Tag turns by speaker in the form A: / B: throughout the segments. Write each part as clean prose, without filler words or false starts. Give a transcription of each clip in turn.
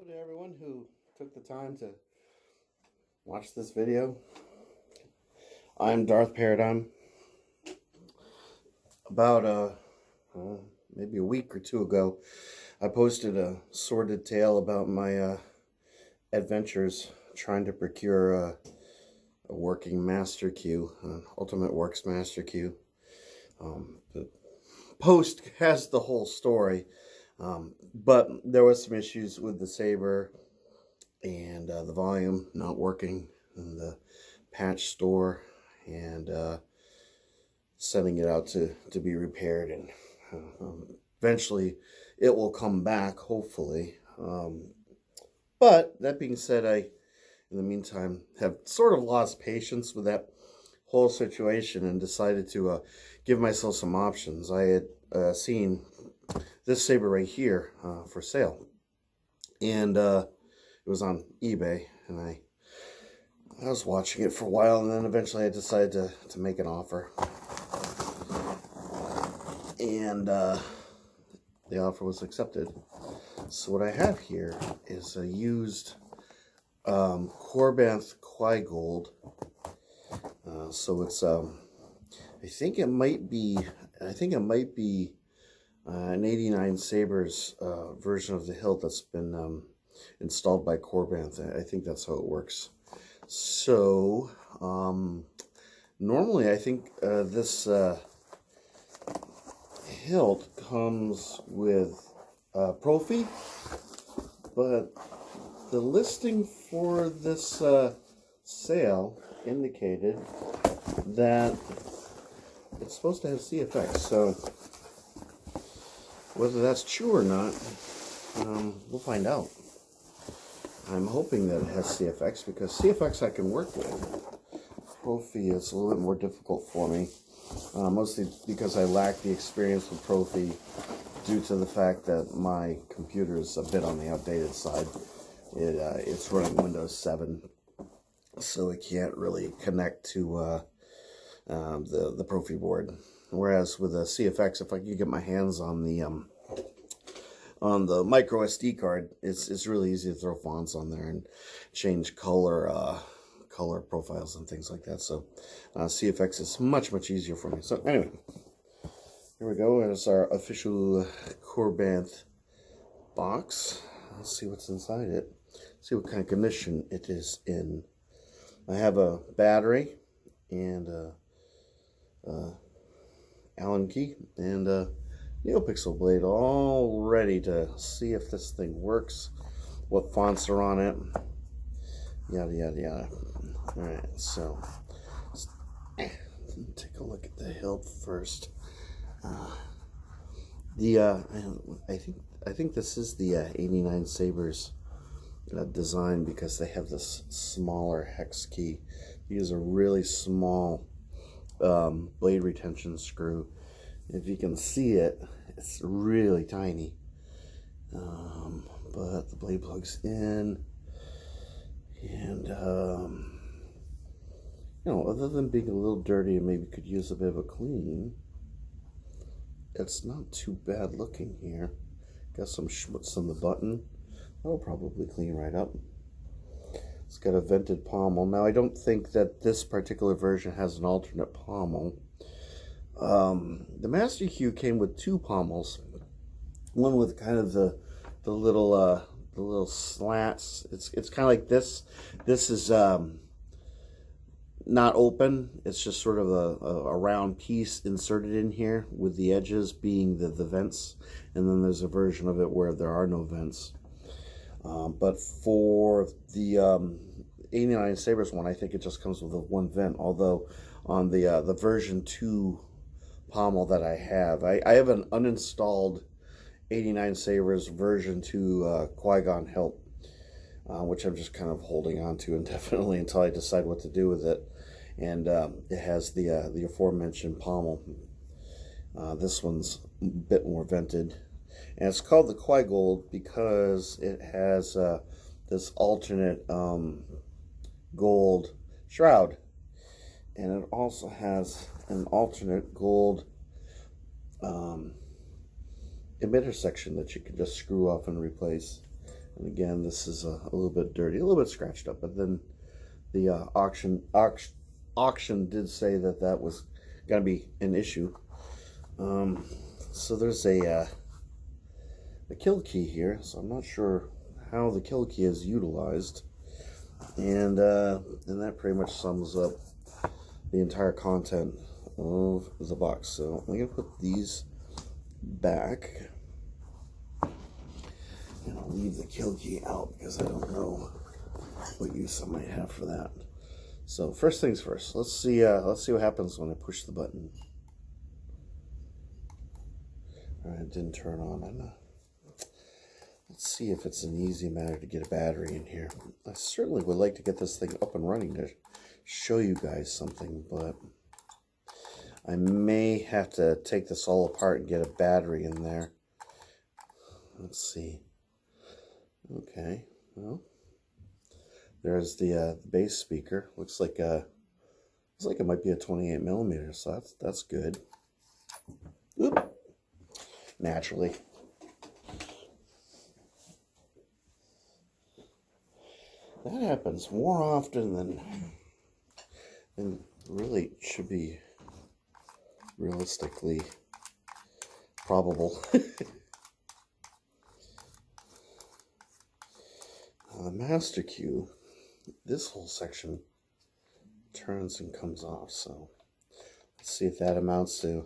A: Hello to everyone who took the time to watch this video. I'm Darth Paradigm. About maybe a week or two ago, I posted a sordid tale about my adventures trying to procure a working master queue, an Ultimate Works master queue. The post has the whole story, but there was some issues with the saber and the volume not working in the patch store, and sending it out to be repaired, and eventually it will come back, hopefully. But that being said, I, in the meantime, have sort of lost patience with that whole situation and decided to give myself some options. I had seen this saber right here for sale, and it was on eBay, and I was watching it for a while, and then eventually I decided to make an offer. And the offer was accepted. So what I have here is a used Korbanth Qui Gold. So it's I think it might be an 89 Sabers version of the hilt that's been installed by Korbanth. I think that's how it works. So normally I think this hilt comes with Profi, but the listing for this sale indicated that it's supposed to have CFX. So whether that's true or not, we'll find out. I'm hoping that it has CFX, because CFX I can work with. Profi is a little bit more difficult for me, mostly because I lack the experience with Profi due to the fact that my computer is a bit on the outdated side. It's running Windows 7, so it can't really connect to the Profi board. Whereas with a CFX, if I could get my hands on the micro SD card, it's really easy to throw fonts on there and change color profiles and things like that. So CFX is much easier for me. So anyway, here we go. There's our official Korbanth box. Let's see what's inside it. See what kind of condition it is in. I have a battery and a Allen key and a neopixel blade, all ready to see if this thing works, what fonts are on it, yada yada yada. All right, so let's take a look at the hilt first. I think this is the 89 Sabers design, because they have this smaller hex key. Use a really small blade retention screw. If you can see it, it's really tiny, but the blade plugs in, and other than being a little dirty and maybe could use a bit of a clean, it's not too bad looking here. Got some schmutz on the button. That'll probably clean right up. It's got a vented pommel. Now, I don't think that this particular version has an alternate pommel. The Master Q came with two pommels. One with kind of the little slats. It's kind of like this. This is not open. It's just sort of a round piece inserted in here, with the edges being the vents. And then there's a version of it where there are no vents. But for the 89 Sabers one, I think it just comes with a one vent. Although on the version 2 pommel that I have an uninstalled 89 Sabers version 2 Qui Gon hilt, which I'm just kind of holding on to indefinitely until I decide what to do with it. And it has the aforementioned pommel. This one's a bit more vented. And it's called the Qui Gold because it has this alternate gold shroud. And it also has an alternate gold emitter section that you can just screw off and replace. And again, this is a little bit dirty, a little bit scratched up, but then the auction did say that that was going to be an issue. So there's a kill key here, so I'm not sure how the kill key is utilized, and that pretty much sums up the entire content of the box. So I'm gonna put these back, and I'll leave the kill key out because I don't know what use I might have for that. So first things first, let's see what happens when I push the button. All right, it didn't turn on. Let's see if it's an easy matter to get a battery in here. I certainly would like to get this thing up and running to show you guys something, but I may have to take this all apart and get a battery in there. Let's see. Okay, well, there's the bass speaker. Looks like it might be a 28 millimeter, so that's good. Oop. Naturally. That happens more often than really should be realistically probable. The master cue, this whole section turns and comes off, so let's see if that amounts to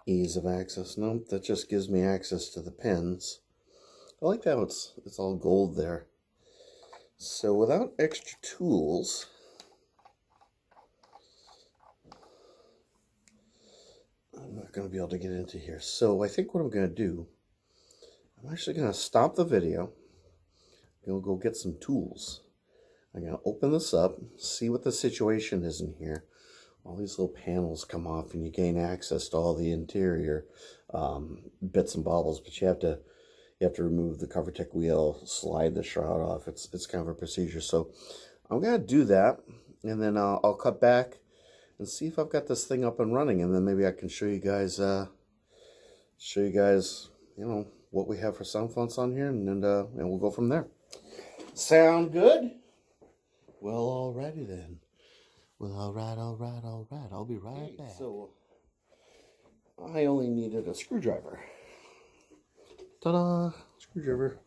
A: ease of access. Nope, that just gives me access to the pins. I like how it's all gold there. So without extra tools, I'm not going to be able to get into here. So I think what I'm going to do, I'm actually going to stop the video. I'm going to go get some tools. I'm going to open this up, see what the situation is in here. All these little panels come off and you gain access to all the interior bits and baubles, but you have to remove the CoverTech wheel, slide the shroud off. It's kind of a procedure. So I'm going to do that, and then I'll cut back and see if I've got this thing up and running, and then maybe I can show you guys, you know, what we have for sound fonts on here, and we'll go from there. Sound good? Well, alrighty then. Well, all right. I'll be right back. So I only needed a screwdriver. Ta-da! Screwdriver.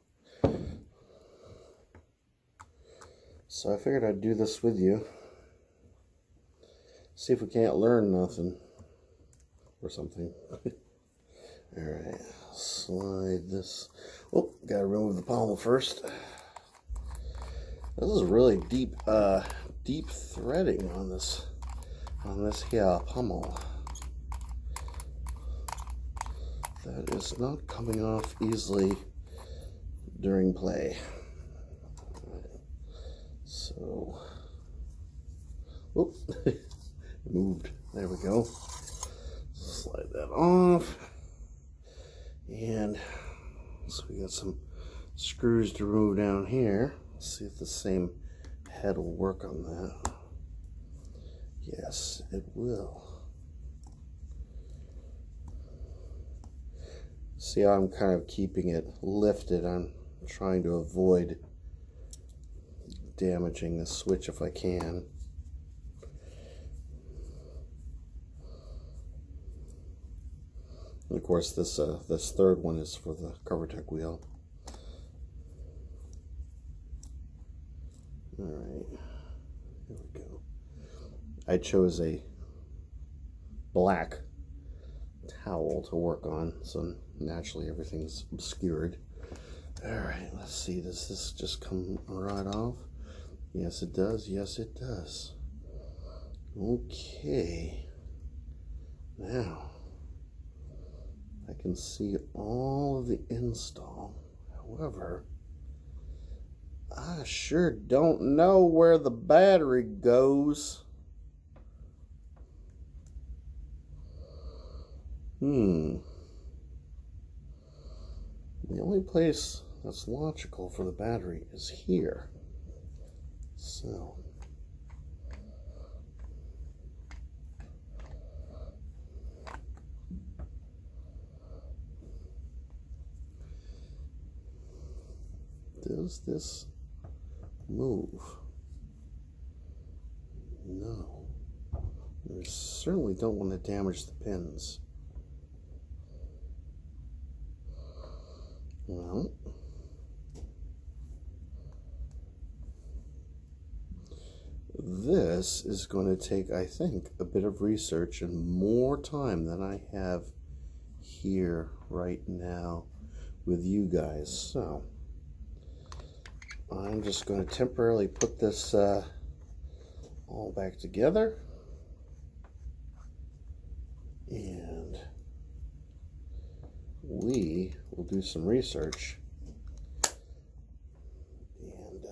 A: So I figured I'd do this with you. See if we can't learn nothing. Or something. Alright. Slide this. Oh, gotta remove the pommel first. This is really deep threading on this here pommel. That is not coming off easily during play. So, whoop, it moved. There we go. Slide that off. And so we got some screws to remove down here. Let's see if the same head will work on that. Yes, it will. See how I'm kind of keeping it lifted. I'm trying to avoid damaging the switch if I can. And of course, this third one is for the CoverTech wheel. All right, here we go. I chose a black towel to work on, so naturally everything's obscured. All right, let's see. Does this just come right off? Yes, it does. Yes, it does. Okay. Now, I can see all of the install. However, I sure don't know where the battery goes. The only place that's logical for the battery is here. So, Does this move? No. We certainly don't want to damage the pins. Well, this is going to take, I think, a bit of research and more time than I have here right now with you guys. So I'm just going to temporarily put this all back together, and we will do some research and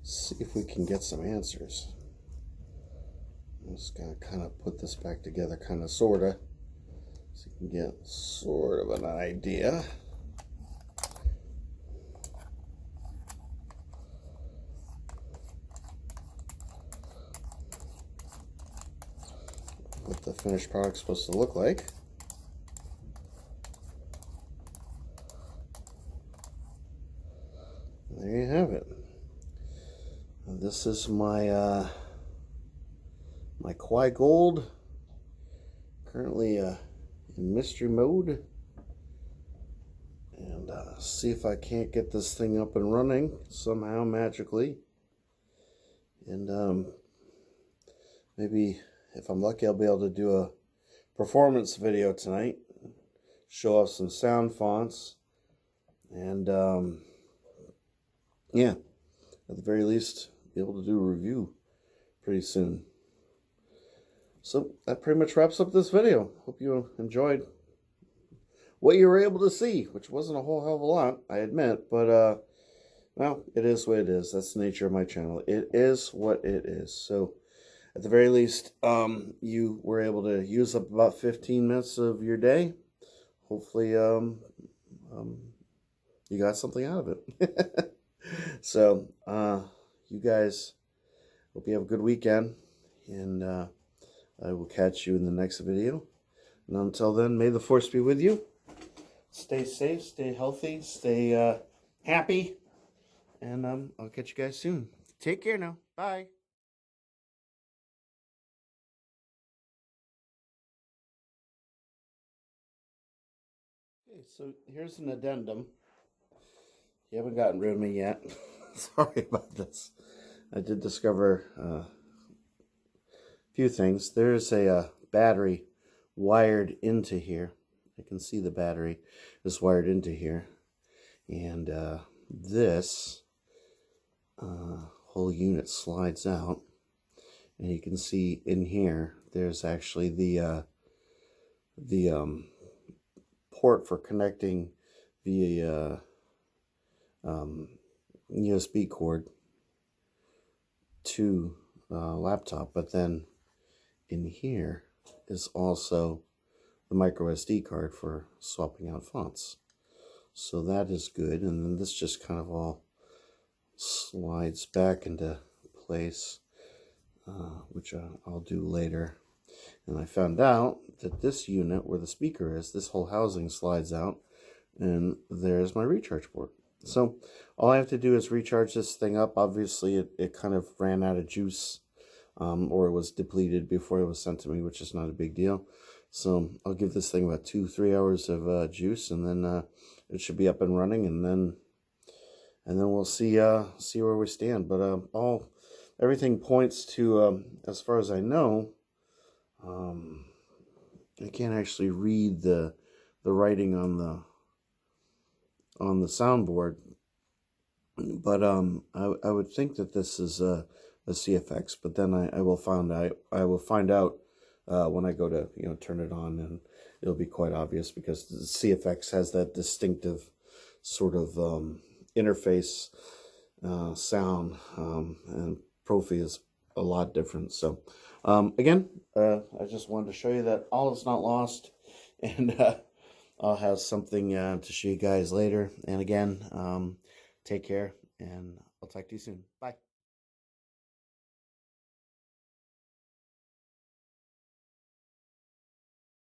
A: see if we can get some answers. I'm just going to kind of put this back together, kind of, sort of, so you can get sort of an idea. What the finished product's supposed to look like. There you have it. This is my my Qui Gold, currently in mystery mode, and see if I can't get this thing up and running somehow magically, and maybe if I'm lucky I'll be able to do a performance video tonight, show off some sound fonts, and yeah, at the very least be able to do a review pretty soon. So that pretty much wraps up this video. Hope you enjoyed what you were able to see, which wasn't a whole hell of a lot, I admit, but well, it is what it is. That's the nature of my channel. It is what it is. So at the very least, you were able to use up about 15 minutes of your day. Hopefully you got something out of it. So you guys, hope you have a good weekend, and I will catch you in the next video. And until then, may the force be with you. Stay safe, stay healthy, stay happy, and I'll catch you guys soon. Take care now. Bye. Okay, so here's an addendum. You haven't gotten rid of me yet. Sorry about this. I did discover a few things. There's a battery wired into here. I can see the battery is wired into here. And this whole unit slides out. And you can see in here, there's actually the port for connecting via USB cord to laptop, but then in here is also the micro SD card for swapping out fonts. So that is good, and then this just kind of all slides back into place, which I'll do later. And I found out that this unit where the speaker is, this whole housing slides out, and there's my recharge port. So all I have to do is recharge this thing up. Obviously it kind of ran out of juice, or it was depleted before it was sent to me, which is not a big deal. So I'll give this thing about 2-3 hours of juice, and then it should be up and running, and then we'll see where we stand. But everything points to, as far as I know, I can't actually read the writing on the soundboard, but I would think that this is a CFX, but then I will find out when I go to turn it on, and it'll be quite obvious, because the CFX has that distinctive sort of interface sound, and Profi is a lot different. So again, I just wanted to show you that all is not lost, and I'll have something to show you guys later. And again, take care, and I'll talk to you soon. Bye.